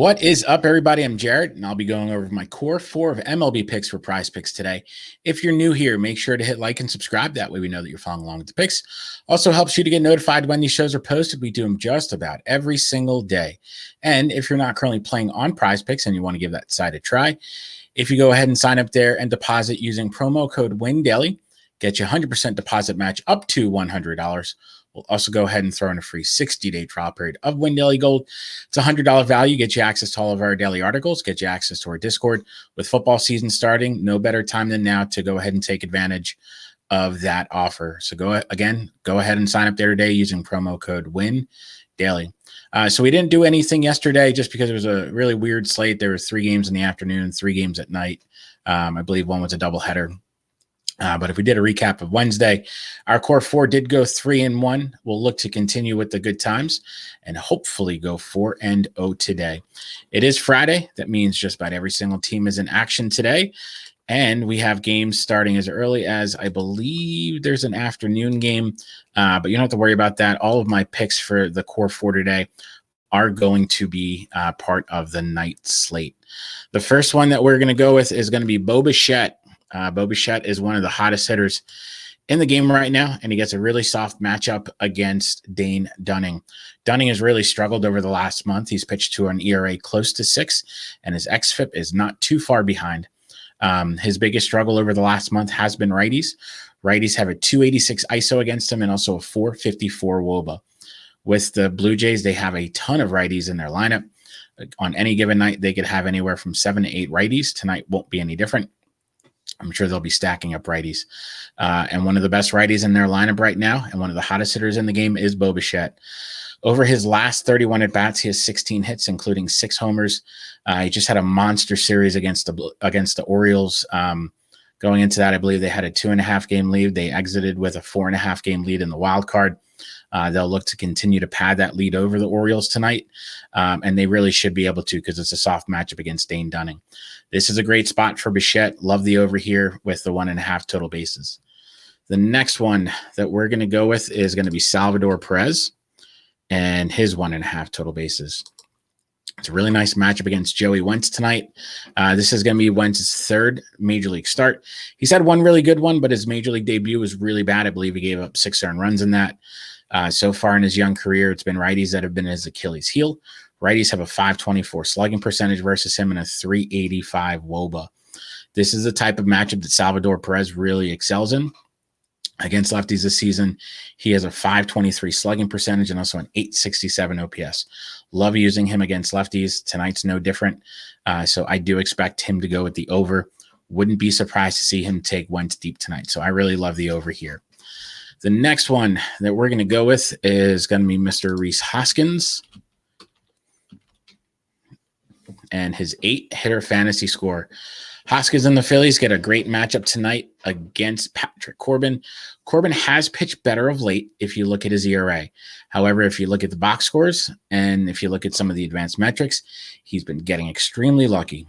What is up, everybody? I'm Jared, and I'll be going over my core four of MLB picks for PrizePicks today. If you're new here, make sure to hit like and subscribe. That way we know that you're following along with the picks. Also helps you to get notified when these shows are posted. We do them just about every single day. And if you're not currently playing on PrizePicks and you want to give that site a try, if you go ahead and sign up there and deposit using promo code WINDAILY, get you 100% deposit match up to $100. We'll also go ahead and throw in a free 60-day trial period of Win Daily Gold. It's a $100 value, get you access to all of our daily articles, get you access to our Discord. With football season starting, no better time than now to go ahead and take advantage of that offer. So go ahead and sign up there today using promo code WIN Daily. So we didn't do anything yesterday just because it was a really weird slate. There were 3 games in the afternoon, 3 games at night. I believe one was a doubleheader. But if we did a recap of Wednesday, our core 4 did go 3-1. We'll look to continue with the good times and hopefully go 4-0 today. It is Friday. That means just about every single team is in action today. And we have games starting as early as, I believe there's an afternoon game, but you don't have to worry about that. All of my picks for the core 4 today are going to be part of the night slate. The first one that we're going to go with is going to be Bo Bichette. Bo Bichette is one of the hottest hitters in the game right now, and he gets a really soft matchup against Dane Dunning. Dunning has really struggled over the last month. He's pitched to an ERA close to 6, and his xFIP is not too far behind. His biggest struggle over the last month has been righties. Righties have a 286 ISO against him and also a 454 WOBA. With the Blue Jays, they have a ton of righties in their lineup. On any given night, they could have anywhere from 7 to 8 righties. Tonight won't be any different. I'm sure they'll be stacking up righties. And one of the best righties in their lineup right now, and one of the hottest hitters in the game, is Bo Bichette. Over his last 31 at-bats, he has 16 hits, including 6 homers. He just had a monster series against the Orioles. Going into that, I believe they had a 2.5-game lead. They exited with a 4.5-game lead in the wild card. They'll look to continue to pad that lead over the Orioles tonight, and they really should be able to because it's a soft matchup against Dane Dunning. This is a great spot for Bichette. Love the over here with the 1.5 total bases. The next one that we're going to go with is going to be Salvador Perez and his 1.5 total bases. It's a really nice matchup against Joey Wentz tonight. This is going to be Wentz's 3rd Major League start. He's had one really good one, but his Major League debut was really bad. I believe he gave up 6 earned runs in that. So far in his young career, it's been righties that have been his Achilles heel. Righties have a 524 slugging percentage versus him and a 385 WOBA. This is the type of matchup that Salvador Perez really excels in. Against lefties this season, he has a 523 slugging percentage and also an 867 OPS. Love using him against lefties. Tonight's no different. So I do expect him to go with the over. Wouldn't be surprised to see him take Wentz deep tonight. So I really love the over here. The next one that we're going to go with is going to be Mr. Rhys Hoskins and his 8-hitter fantasy score. Hoskins and the Phillies get a great matchup tonight against Patrick Corbin. Corbin has pitched better of late if you look at his ERA. However, if you look at the box scores and if you look at some of the advanced metrics, he's been getting extremely lucky.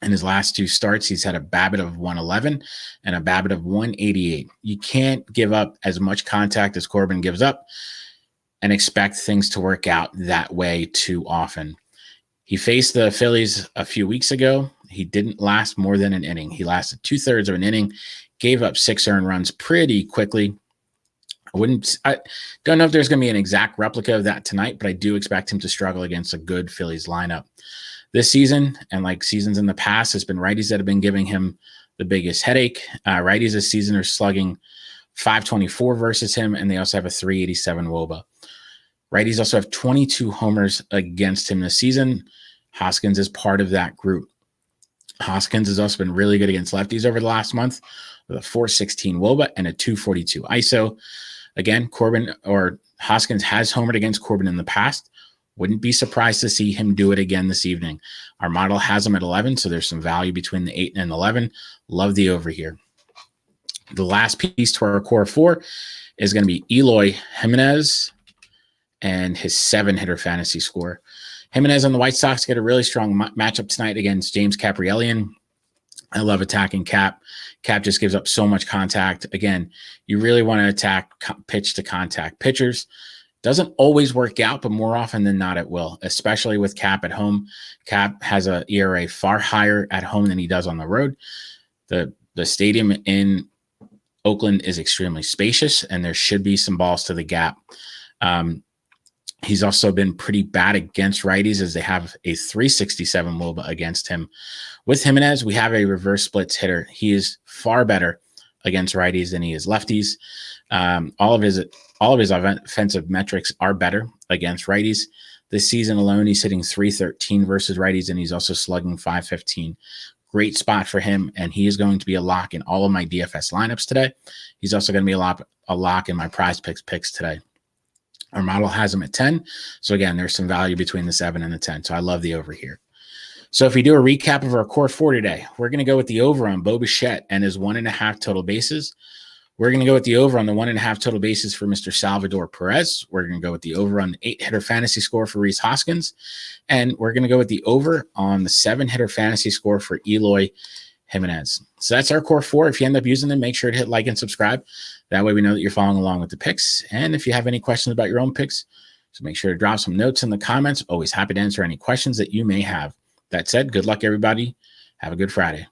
In his last 2 starts, he's had a BABIP of 111 and a BABIP of 188. You can't give up as much contact as Corbin gives up and expect things to work out that way too often. He faced the Phillies a few weeks ago. He didn't last more than an inning. He lasted 2/3 of an inning, gave up 6 earned runs pretty quickly. I don't know if there's going to be an exact replica of that tonight, but I do expect him to struggle against a good Phillies lineup. This season, and like seasons in the past, it's been righties that have been giving him the biggest headache. Righties this season are slugging 524 versus him, and they also have a 387 WOBA. Righties also have 22 homers against him this season. Hoskins is part of that group. Hoskins has also been really good against lefties over the last month with a 416 WOBA and a 242 ISO. Again, Hoskins has homered against Corbin in the past. Wouldn't be surprised to see him do it again this evening. Our model has him at 11, so there's some value between the 8 and 11. Love the over here. The last piece to our core 4 is going to be Eloy Jimenez and his 7-hitter fantasy score. Jimenez and the White Sox get a really strong matchup tonight against James Kaprielian. I love attacking Cap. Cap just gives up so much contact. Again, you really want to attack pitch to contact pitchers. Doesn't always work out, but more often than not, it will, especially with Cap at home. Cap has an ERA far higher at home than he does on the road. The stadium in Oakland is extremely spacious, and there should be some balls to the gap. He's also been pretty bad against righties, as they have a 367 WOBA against him. With Jimenez, we have a reverse splits hitter. He is far better against righties than he is lefties. All of his offensive metrics are better against righties. This season alone, he's hitting 313 versus righties, and he's also slugging 515. Great spot for him, and he is going to be a lock in all of my DFS lineups today. He's also going to be a lock in my PrizePicks picks today. Our model has him at 10. So again, there's some value between the 7 and the 10. So I love the over here. So if we do a recap of our core 4 today, we're going to go with the over on Bo Bichette and his 1.5 total bases. We're going to go with the over on the 1.5 total bases for Mr. Salvador Perez. We're going to go with the over on the 8-hitter fantasy score for Rhys Hoskins. And we're going to go with the over on the 7-hitter fantasy score for Eloy Jimenez. So that's our core 4. If you end up using them, make sure to hit like and subscribe. That way we know that you're following along with the picks. And if you have any questions about your own picks, so make sure to drop some notes in the comments. Always happy to answer any questions that you may have. That said, good luck, everybody. Have a good Friday.